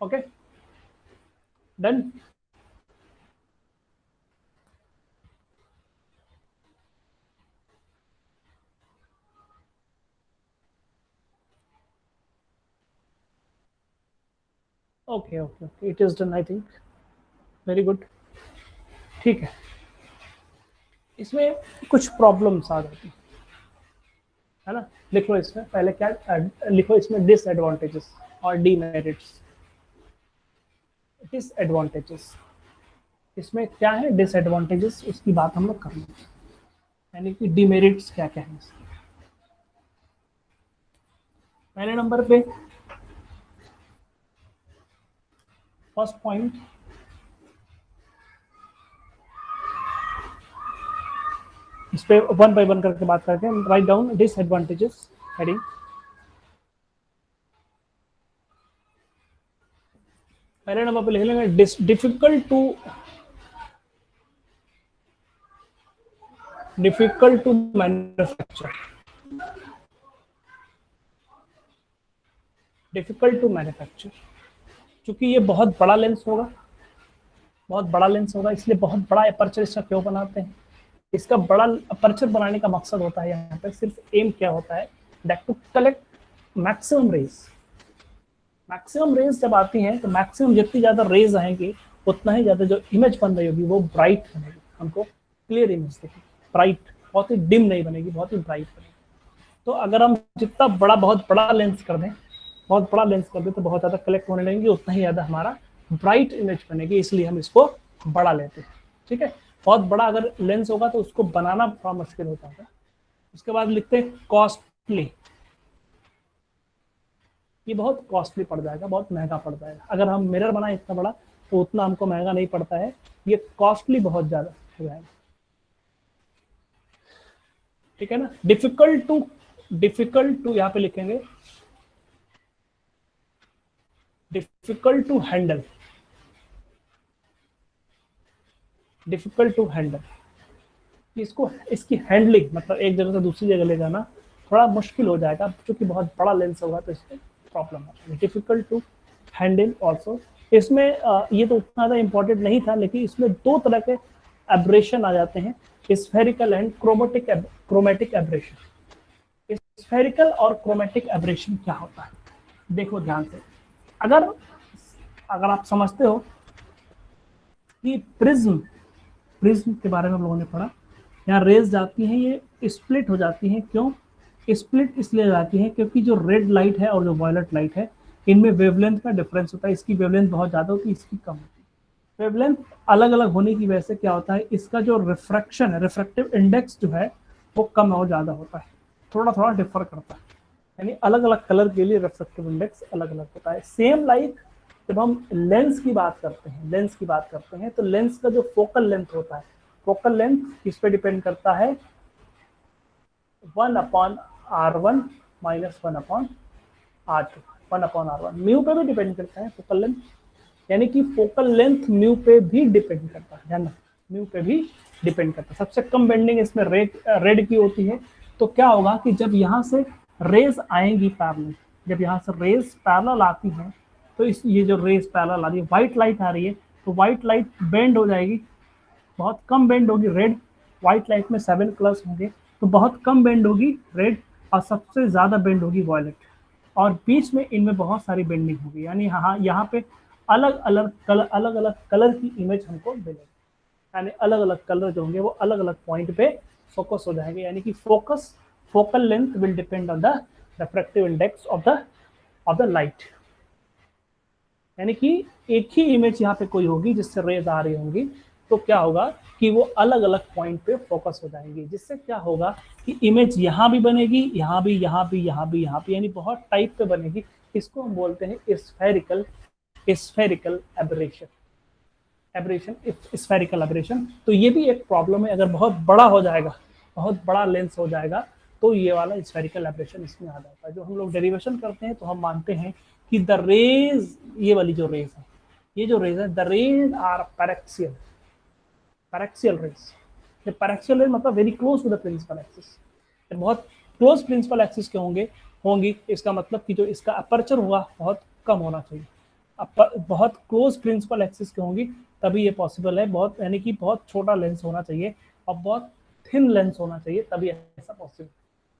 [SPEAKER 1] Okay, done. Okay okay okay, it is done, I think, very good. ठीक है, इसमें कुछ प्रॉब्लम्स आ जाती है ना। लिख लो इसमें पहले क्या, लिखो इसमें डिसएडवांटेजेस और डीमेरिट्स। डिसएडवांटेजेस, इसमें क्या है डिसएडवांटेजेस, उसकी बात हम लोग कर लेंगे, यानी कि डीमेरिट्स क्या क्या है। पहले नंबर पे फर्स्ट पॉइंट, इस पे वन बाय वन करके बात करते हैं। Right down disadvantages heading. पहले नंबर पे लिख लेंगे difficult to manufacture. Difficult to manufacture, क्योंकि ये बहुत बड़ा लेंस होगा, इसलिए बहुत बड़ा अपर्चर इसका क्यों बनाते हैं। इसका बड़ा अपर्चर बनाने का मकसद होता है, यहाँ पे सिर्फ एम क्या होता है, that to collect maximum rays. Maximum rays जब आती हैं तो मैक्सिमम जितनी ज्यादा रेज आएंगी उतना ही ज्यादा जो इमेज बन रही होगी वो ब्राइट बनेगी, हमको क्लियर इमेज देगी, ब्राइट, बहुत ही डिम नहीं बनेगी, बहुत ही ब्राइट बनेगी। तो अगर हम जितना बहुत बड़ा लेंस कर दें तो बहुत ज्यादा कलेक्ट होने लगेंगे, उतना ही ज्यादा हमारा ब्राइट इमेज बनेगी, इसलिए हम इसको बड़ा लेते हैं। ठीक है, बहुत बड़ा अगर लेंस होगा तो उसको बनाना थोड़ा मुश्किल होता है। उसके बाद लिखते हैं कॉस्टली, ये बहुत कॉस्टली पड़ जाएगा, बहुत महंगा पड़ जाएगा। अगर हम मिरर बनाए इतना बड़ा तो उतना हमको महंगा नहीं पड़ता है, ये कॉस्टली बहुत ज्यादा हो जाएगा। ठीक है ना। डिफिकल्ट टू यहाँ पे लिखेंगे डिफिकल्ट टू हैंडल, इसको इसकी हैंडलिंग मतलब एक जगह से दूसरी जगह ले जाना थोड़ा मुश्किल हो जाएगा, क्योंकि बहुत बड़ा लेंस होगा तो इसमें प्रॉब्लम है। डिफिकल्ट टू हैंडल ऑल्सो, इसमें ये तो उतना ज़्यादा इंपॉर्टेंट नहीं था, लेकिन इसमें दो तरह के एब्रेशन आ जाते हैं, spherical and chromatic aberration. Spherical और क्रोमेटिक एब्रेशन क्या होता है, देखो ध्यान से। अगर अगर आप समझते हो कि प्रिज्म प्रिज्म के बारे में हम लोगों ने पढ़ा, यहाँ रेज जाती हैं, ये स्प्लिट हो जाती हैं। क्यों स्प्लिट इसलिए जाती हैं? क्योंकि जो रेड लाइट है और जो वायलेट लाइट है, इनमें वेवलेंथ का डिफरेंस होता है। इसकी वेवलेंथ बहुत ज़्यादा होती है, इसकी कम होती है। वेवलेंथ अलग अलग होने की वजह से क्या होता है, इसका जो रिफ्रैक्शन है, रिफ्रैक्टिव इंडेक्स जो है वो कम और ज़्यादा होता है, थोड़ा थोड़ा डिफर करता है। यानी अलग अलग कलर के लिए रिफ्रैक्टिव इंडेक्स अलग अलग होता है। सेम लाइक जब हम लेंस की बात करते हैं, तो लेंस का जो फोकल लेंथ होता है, फोकल लेंथ किस पे डिपेंड करता है? 1/r1 minus 1/r2, 1/r1। Mu पे भी डिपेंड करता है फोकल लेंथ, यानी कि फोकल लेंथ म्यू पे भी डिपेंड करता है ना, म्यू पे भी डिपेंड करता है। सबसे कम बेंडिंग इसमें रेड की होती है। तो क्या होगा कि जब यहाँ से रेज आएंगी पैरेलल, जब यहाँ से रेज पैरेलल आती हैं, तो इस ये जो रेज पैरेलल आ रही है, व्हाइट लाइट आ रही है, तो व्हाइट लाइट बेंड हो जाएगी, बहुत कम बेंड होगी। रेड व्हाइट लाइट में 7 कलर्स होंगे, तो बहुत कम बेंड होगी रेड, और सबसे ज्यादा बेंड होगी वॉयलेट, और बीच में इनमें बहुत सारी बेंडिंग होगी। यानी हाँ, यहाँ पे अलग अलग कलर की इमेज हमको मिलेगी। यानी अलग अलग कलर जो होंगे वो अलग अलग पॉइंट पे फोकस हो जाएंगे। यानी कि focal length will depend on the refractive index of the light. यानी कि एक ही इमेज यहाँ पे कोई होगी जिससे रेज आ रही होंगी, तो क्या होगा कि वो अलग अलग पॉइंट पे फोकस हो जाएंगी, जिससे क्या होगा कि इमेज यहाँ भी बनेगी, यहाँ भी, यहाँ भी, यहाँ भी, यहाँ भी, यानी बहुत टाइप पे बनेगी। इसको हम बोलते हैं स्फेरिकल एब्रेशन, स्फेरिकल एब्रेशन। तो ये भी एक प्रॉब्लम है। अगर बहुत बड़ा हो जाएगा, बहुत बड़ा लेंस हो जाएगा, तो ये वाला स्फेरिकल एब्रेशन इसमें आ जाता है। जो हम लोग डेरिवेशन करते हैं, तो हम मानते हैं कि द रेज, ये वाली जो रेज है, ये जो रेज है, the rays are paraxial rays. Paraxial rays मतलब very close to the principal axis. बहुत क्लोज प्रिंसिपल एक्सिस के होंगी, इसका मतलब कि जो इसका अपर्चर हुआ बहुत कम होना चाहिए। बहुत क्लोज प्रिंसिपल एक्सिस के होंगी तभी ये पॉसिबल है। बहुत, यानी कि बहुत छोटा लेंस होना चाहिए और बहुत थिन लेंस होना चाहिए, तभी ऐसा पॉसिबल।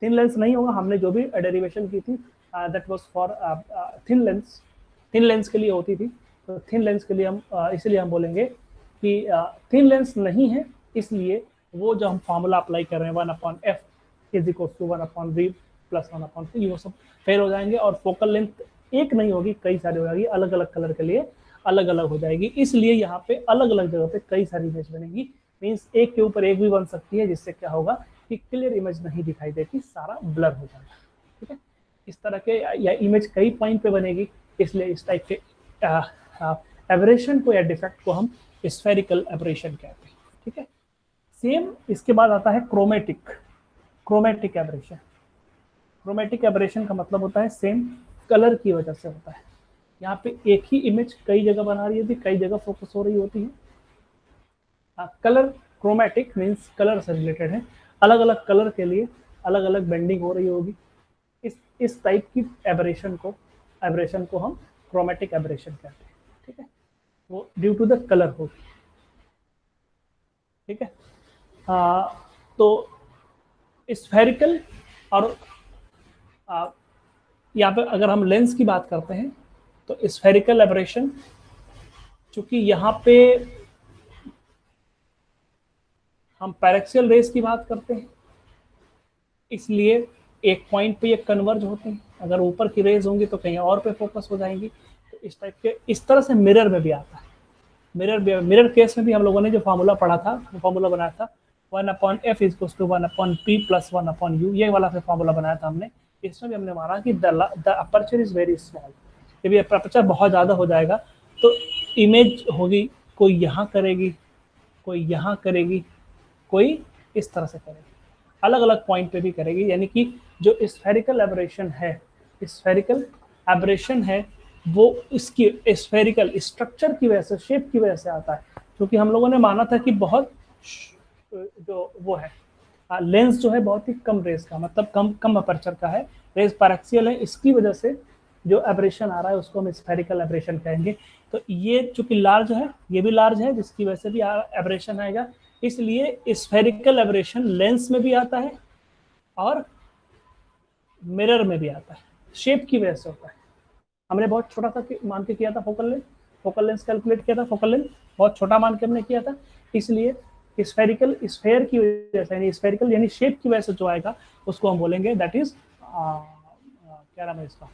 [SPEAKER 1] थिन लेंस नहीं होगा। हमने जो भी डेरिवेशन की थी, that was for thin lens के लिए होती थी। तो थिन लेंस के लिए हम इसलिए हम बोलेंगे कि थिन लेंस नहीं है, इसलिए वो जो हम फॉर्मूला अप्लाई कर रहे हैं 1/f is equal to 1/v plus 1/2, वो सब फेल हो जाएंगे। और फोकल लेंथ एक नहीं होगी, कई सारी हो जाएगी, अलग अलग कलर के लिए अलग अलग हो जाएगी। इसलिए यहाँ पे अलग अलग जगह पे कई सारी इमेज बनेगी। मीन्स एक के ऊपर एक भी बन सकती है, जिससे क्या होगा कि क्लियर इमेज नहीं दिखाई देती, सारा ब्लर हो जाएगा। ठीक है, इस तरह के या इमेज कई पॉइंट पे बनेगी, इसलिए इस टाइप के एब्रेशन को या डिफेक्ट को हम स्फेरिकल एब्रेशन कहते हैं। ठीक है, सेम इसके बाद आता है क्रोमेटिक एब्रेशन। क्रोमेटिक एब्रेशन का मतलब होता है सेम कलर की वजह से होता है। यहाँ पे एक ही इमेज कई जगह बना रही होती, कई जगह फोकस हो रही होती है। कलर क्रोमेटिक मीन्स कलर से रिलेटेड है, अलग अलग कलर के लिए अलग अलग बेंडिंग हो रही होगी। इस टाइप की एब्रेशन को हम क्रोमेटिक एब्रेशन कहते हैं। ठीक है, वो ड्यू टू द कलर होगी। ठीक है, तो स्फेरिकल और यहाँ पे अगर हम लेंस की बात करते हैं, तो स्फेरिकल एब्रेशन, चूंकि यहाँ पे हम पैरेक्सियल रेस की बात करते हैं, इसलिए एक पॉइंट पे ये कन्वर्ज होते हैं। अगर ऊपर की रेज होंगी तो कहीं और पे फोकस हो जाएंगी। तो इस टाइप के, इस तरह से मिरर में भी आता है। मिरर केस में भी हम लोगों ने जो फार्मूला पढ़ा था, वो फार्मूला बनाया था 1/f = 1/p + 1/u, ये वाला फार्मूला बनाया था हमने। इसमें भी हमने माना कि the aperture is very small. जब ये अपर्चर बहुत ज़्यादा हो जाएगा तो इमेज होगी, कोई यहाँ करेगी, कोई यहाँ करेगी, कोई इस तरह से करेगी, अलग अलग पॉइंट पे भी करेगी। यानी कि जो स्फेरिकल एब्रेशन है वो इसकी स्फेरिकल स्ट्रक्चर की वजह से, शेप की वजह से आता है। क्योंकि हम लोगों ने माना था कि बहुत जो वो है लेंस जो है बहुत ही कम रेज का, मतलब कम अपर्चर का है, रेज पैरेक्सियल है, इसकी वजह से जो एब्रेशन आ रहा है उसको हम स्फेरिकल एब्रेशन कहेंगे। तो ये चूंकि लार्ज है, ये भी लार्ज है, जिसकी वजह से भी एब्रेशन आएगा। इसलिए स्फेरिकल एब्रेशन लेंस में भी आता है और मिरर में भी आता है, शेप की वजह से होता है। हमने बहुत छोटा सा मान के किया था फोकल लेंथ कैलकुलेट किया था, फोकल लेंथ बहुत छोटा मान के हमने किया था, इसलिए स्फेरिकल स्फेयर की वजह से, यानी स्फेरिकल यानी शेप की वजह से जो आएगा उसको हम बोलेंगे दैट इज क्या नाम है इसका,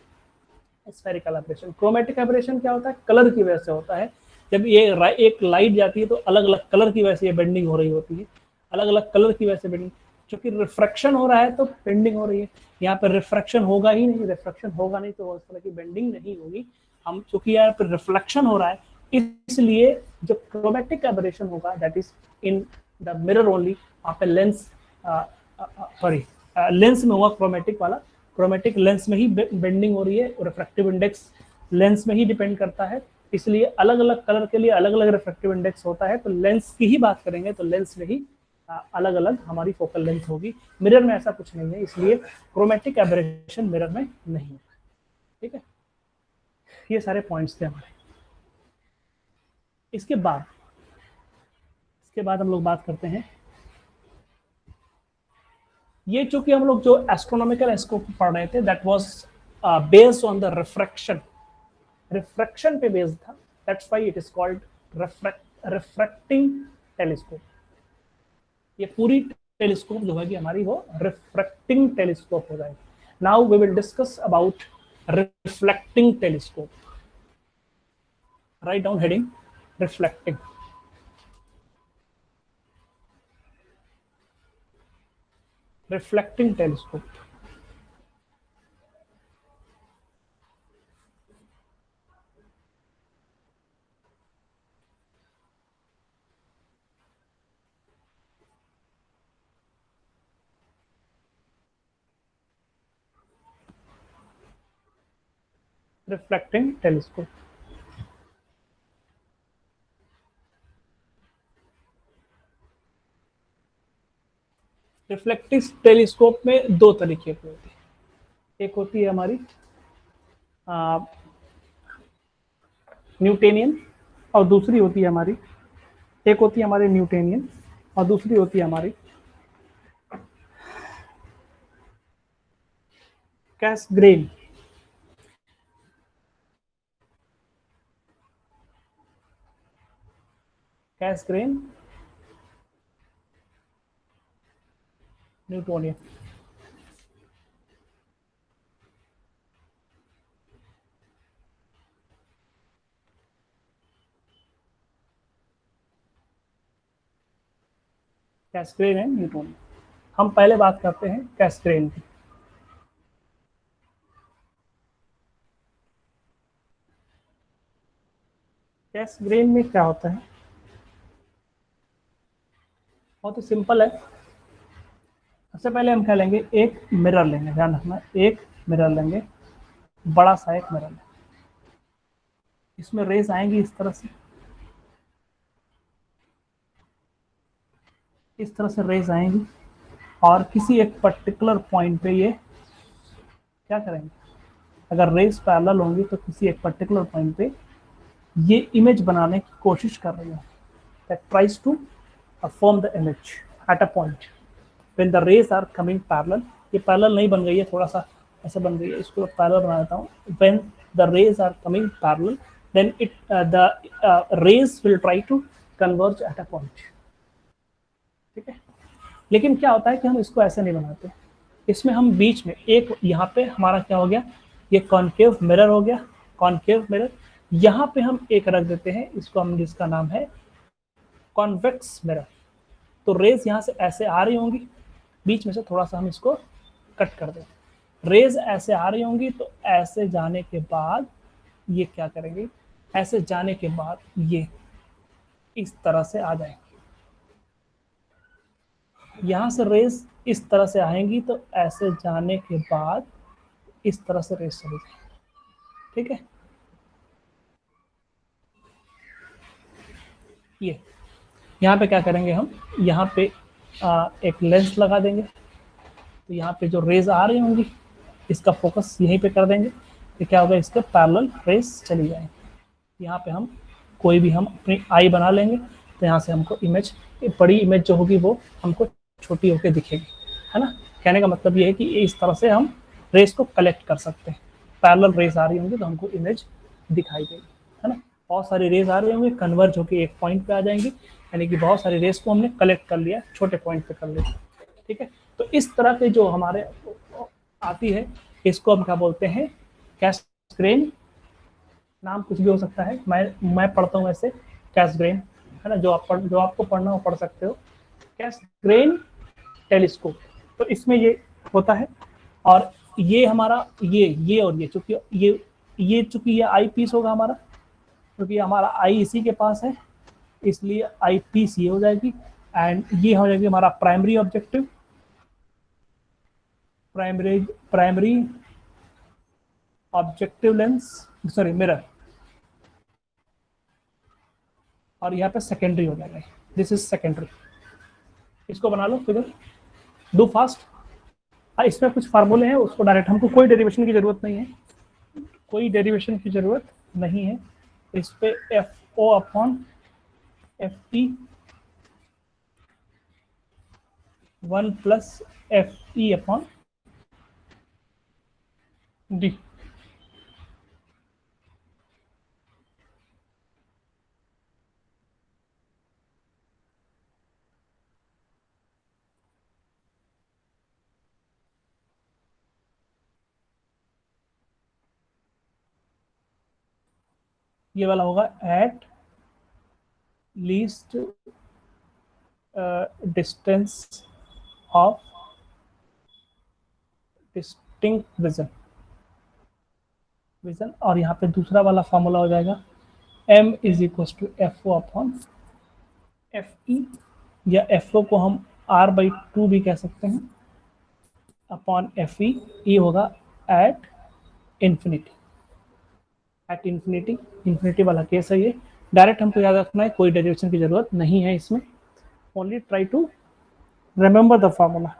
[SPEAKER 1] स्फेरिकल एब्रेशन। क्रोमेटिक एब्रेशन क्या होता है, कलर की वजह से होता है। जब ये एक लाइट जाती है तो अलग अलग कलर की वजह से ये बेंडिंग हो रही होती है, अलग अलग कलर की वजह से बेंडिंग, क्योंकि रिफ्रैक्शन हो रहा है तो बेंडिंग हो रही है। यहाँ पर रिफ्रैक्शन होगा ही नहीं, रिफ्रैक्शन होगा नहीं तो उस तरह की बेंडिंग नहीं होगी। हम चूंकि यहाँ पर रिफ्लेक्शन हो रहा है, इसलिए जो क्रोमेटिक एब्रेशन होगा that is in the mirror only. वहाँ पे लेंस सॉरी लेंस में होगा क्रोमेटिक वाला, क्रोमेटिक लेंस में ही बेंडिंग हो रही है, रिफ्रैक्टिव इंडेक्स लेंस में ही डिपेंड करता है, इसलिए अलग अलग कलर के लिए अलग अलग रिफ्रैक्टिव इंडेक्स होता है। तो लेंस की ही बात करेंगे तो लेंस में ही अलग अलग हमारी फोकल लेंथ होगी, मिरर में ऐसा कुछ नहीं है, इसलिए क्रोमेटिक एब्रेशन मिरर में नहीं होता। ठीक है, ये सारे पॉइंट्स थे हमारे। इसके बाद हम लोग बात करते हैं, ये चूंकि हम लोग जो एस्ट्रोनॉमिकल स्कोप पढ़ रहे थे that was based on the refraction, refraction पे बेस्ड था, that's why it is called refracting telescope. ये पूरी टेलीस्कोप जो है हमारी वो रिफ्रैक्टिंग टेलीस्कोप हो जाएगी। Now we will discuss about reflecting telescope. Right down heading reflecting. Reflecting telescope, reflecting telescope. Reflective telescope में दो तरीके की होती है, एक होती है हमारी न्यूटेनियन और दूसरी होती है हमारी, एक होती है हमारी न्यूटेनियन और दूसरी होती है हमारी कैसग्रेन। Cassegrain Newtonian. कैसग्रेन है न्यूटोनियन। हम पहले बात करते हैं कैसग्रेन की। कैसग्रेन में क्या होता है, बहुत ही सिंपल है। सबसे पहले हम क्या लेंगे, एक मिरर लेंगे, ध्यान रखना, एक मिरर लेंगे, बड़ा सा एक मिरर लेंगे, इसमें रेस आएंगी इस तरह से, इस तरह से रेस आएंगी और किसी एक पर्टिकुलर पॉइंट पे ये क्या करेंगे, अगर रेस पैरेलल होंगी तो किसी एक पर्टिकुलर पॉइंट पे ये इमेज बनाने की कोशिश कर रही है, that tries to form the image at a point when the rays are coming parallel। ये पैरेलल नहीं बन गई है, थोड़ा सा ऐसे बन गई है, इसको पैरेलल बना देता हूँ। when the rays are coming parallel then the rays will try to converge at a point। ठीक है, लेकिन क्या होता है कि हम इसको ऐसे नहीं बनाते, इसमें हम बीच में एक, यहाँ पे हमारा क्या हो गया, ये कॉनकेव मिरर हो गया, कॉनकेव मिरर, यहाँ पे हम एक रख देते हैं, इसको हम, जिसका नाम है कॉन्वेक्स मिरर। तो रेज यहाँ से ऐसे आ रही होंगी, बीच में से थोड़ा सा हम इसको कट कर दें, रेज ऐसे आ रही होंगी तो ऐसे जाने के बाद ये क्या करेंगे, ऐसे जाने के बाद ये इस तरह से आ जाएंगे, यहाँ से रेज इस तरह से आएंगी तो ऐसे जाने के बाद इस तरह से रेज चली जाएंगी। ठीक है, ये यहाँ पे क्या करेंगे हम, यहाँ पे एक लेंस लगा देंगे, तो यहाँ पे जो रेज आ रही होंगी इसका फोकस यहीं पे कर देंगे, तो क्या होगा, इसके पैरेलल रेज चली जाएंगी। यहाँ पे हम कोई भी हम अपनी आई बना लेंगे, तो यहाँ से हमको इमेज, बड़ी इमेज जो होगी वो हमको छोटी होकर दिखेगी, है ना। कहने का मतलब ये है कि इस तरह से हम रेस को कलेक्ट कर सकते हैं। पैरेलल रेस आ रही होंगी तो हमको इमेज दिखाई देगी, है ना। बहुत सारी रेस आ रही होंगी, कन्वर्ज होकर एक पॉइंट पे आ जाएंगी, यानी कि बहुत सारी रेस को हमने कलेक्ट कर लिया, छोटे पॉइंट पे कर लिया, ठीक है। तो इस तरह के जो हमारे आती है, इसको हम क्या बोलते हैं, कैसग्रेन। नाम कुछ भी हो सकता है, मैं पढ़ता हूँ ऐसे, कैसग्रेन, है ना। जो आपको पढ़ना हो पढ़ सकते हो, कैसग्रेन टेलीस्कोप। तो इसमें ये होता है, और ये हमारा ये और ये चूंकि ये आई पीस होगा हमारा, क्योंकि हमारा आई इसी के पास है, इसलिए आई पीस ये हो जाएगी, एंड ये हो जाएगी हमारा primary objective, primary objective lens, sorry mirror, और यहाँ पे सेकेंडरी हो जाएगा, दिस इज सेकेंडरी। इसको बना लो फिगर, डू फास्ट। इसमें कुछ फार्मूले हैं, उसको डायरेक्ट, हमको कोई डेरिवेशन की जरूरत नहीं है, कोई डेरिवेशन की जरूरत नहीं है। इस पे F O upon F E 1 plus F E upon D. ये वाला होगा at least distance of distinct vision, और यहाँ पे दूसरा वाला फॉर्मूला हो जाएगा m is equal to F O upon F E, या एफ ओ को हम r/2 भी कह सकते हैं, अपॉन एफ ई। ई होगा at infinity, at infinity, infinity वाला केस है ये। डायरेक्ट हमको याद रखना है, कोई डेरिवेशन की जरूरत नहीं है इसमें, only try to remember the formula.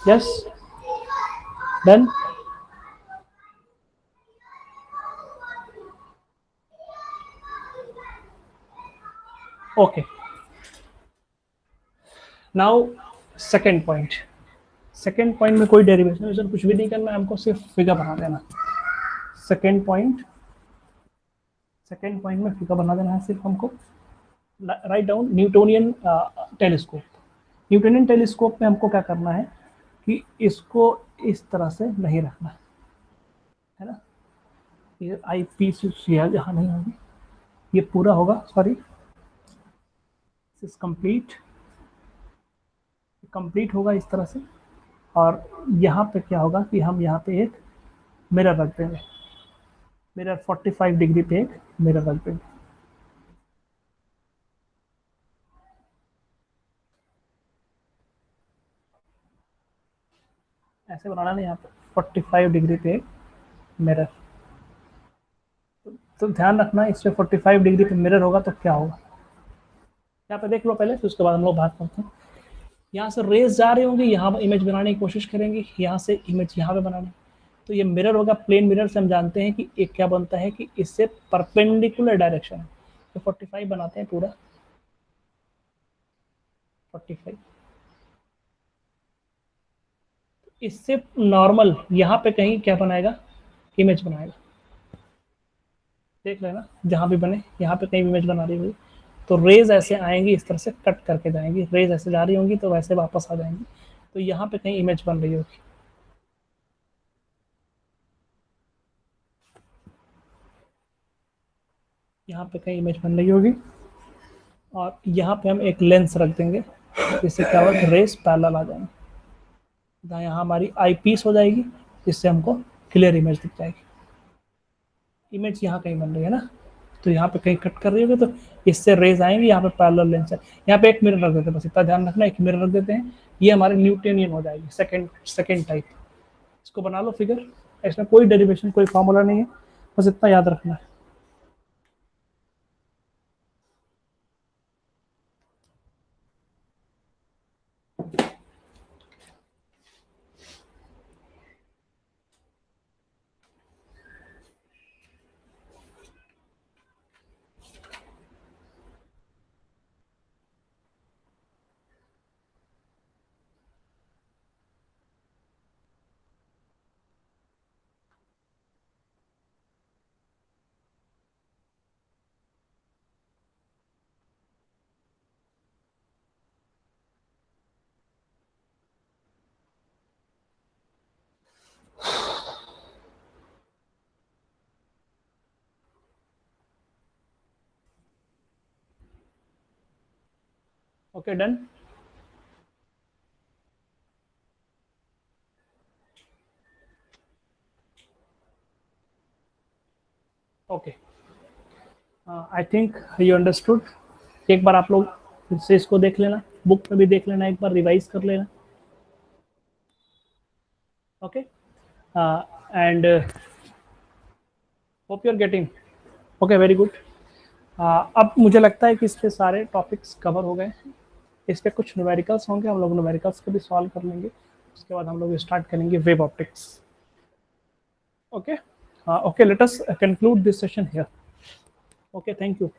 [SPEAKER 1] Yes, done. Okay, now second point. Second point में कोई डेरिवेशन कुछ भी नहीं करना है, हमको सिर्फ फिगर बना देना। सेकेंड पॉइंट में फिगर बना देना है सिर्फ हमको। Write down Newtonian telescope. Newtonian telescope में हमको क्या करना है कि इसको इस तरह से नहीं रखना है ना, ये आई पीस यहाँ नहीं होगी, ये पूरा होगा, सॉरी, कंप्लीट होगा इस तरह से। और यहाँ पे क्या होगा कि हम यहाँ पे एक मिरर रख देंगे, मिरर 45 डिग्री पे एक मिरर रख देंगे। ऐसे बनाना नहीं, यहाँ पे 45 डिग्री पे एक मिरर। तो ध्यान रखना, इस पे 45 डिग्री पे मिरर होगा तो क्या होगा, यहाँ पे देख लो पहले, फिर उसके बाद हम लोग बात करते हैं। यहाँ से रेज जा रहे होंगे, यहाँ इमेज बनाने की कोशिश करेंगे, यहाँ से इमेज यहाँ पे बनाने। तो ये मिरर होगा, प्लेन मिरर से हम जानते हैं कि एक क्या बनता है कि इससे परपेंडिकुलर डायरेक्शन है, तो 45 बनाते हैं पूरा 45। इससे नॉर्मल यहाँ पे कहीं क्या बनाएगा, इमेज बनाएगा, देख लेना जहाँ भी बने, यहाँ पे कहीं इमेज बना रही हुई, तो रेज ऐसे आएंगी, इस तरह से कट करके जाएंगी, रेज ऐसे जा रही होंगी तो वैसे वापस आ जाएंगी, तो यहाँ पे कहीं इमेज बन रही होगी। यहाँ पे कहीं इमेज बन रही होगी, और यहाँ पे हम एक लेंस रख देंगे, जिससे क्या होगा, रेस पैरेलल आ जाएंगे, यहाँ हमारी आई पीस हो जाएगी, जिससे हमको क्लियर इमेज दिख जाएगी। इमेज यहाँ कहीं बन रही है ना, तो यहाँ पे कहीं कट कर रही होगी तो इससे रेज आएंगे, यहाँ पे पैरेलल लेंस है, यहाँ पे एक मिरर रख देते हैं, बस इतना ध्यान रखना, एक मिरर रख देते हैं, ये हमारे न्यूटनियन हो जाएगी, सेकंड सेकंड टाइप। इसको बना लो फिगर, इसमें कोई डेरिवेशन कोई फॉर्मूला नहीं है, बस इतना याद रखना है। Okay done. Okay, I think you understood. एक बार आप लोग फिर से इसको देख लेना, बुक में भी देख लेना, एक बार रिवाइज कर लेना। Okay, and hope you are getting. Okay, very good. अब मुझे लगता है कि इस पे सारे टॉपिक्स कवर हो गए हैं। इस पे कुछ न्यूमेरिकल्स होंगे, हम लोग न्यूमेरिकल्स को भी सॉल्व कर लेंगे, उसके बाद हम लोग स्टार्ट करेंगे wave optics. Okay, okay, let us conclude this session here. Okay, thank you.